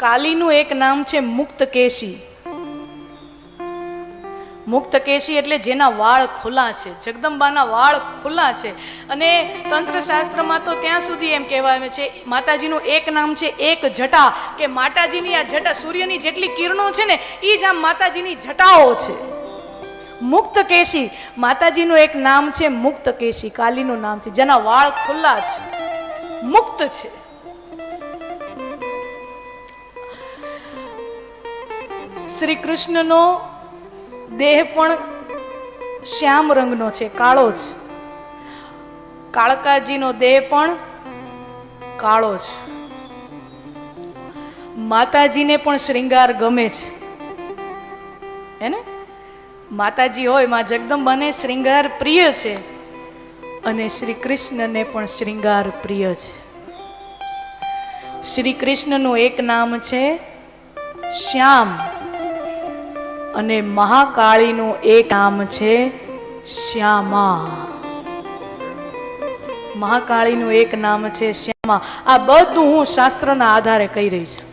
કાલીનું એક નામ છે મુક્તકેશી. મુક્તકેશી એટલે જેના વાળ ખુલ્લા છે, જગદંબાના વાળ ખુલ્લા છે. અને તંત્રશાસ્ત્રમાં તો ત્યાં સુધી એમ કહેવાય છે, માતાજીનું એક નામ છે એક જટા, કે માતાજીની આ જટા, સૂર્યની જેટલી કિરણો છે ને એ જ આમ માતાજીની જટાઓ છે. મુક્તકેશી માતાજીનું એક નામ છે મુક્તકેશી, કાલીનું નામ છે જેના વાળ ખુલ્લા છે, મુક્ત છે. શ્રી કૃષ્ણનો દેહ પણ શ્યામ રંગનો છે, કાળો છે. કાળકાજીનો દેહ પણ કાળો છે. માતાજીને પણ શ્રૃંગાર ગમે છે, હે ને? માતાજી હોય, માં જગદંબાને શ્રૃંગાર પ્રિય છે અને શ્રી કૃષ્ણને પણ શ્રૃંગાર પ્રિય છે. શ્રી કૃષ્ણનું એક નામ છે શ્યામ અને મહાકાળીનું એક નામ છે શ્યામા. મહાકાળીનું એક નામ છે શ્યામા. આ બધું હું શાસ્ત્રના આધારે કહી રહી છું.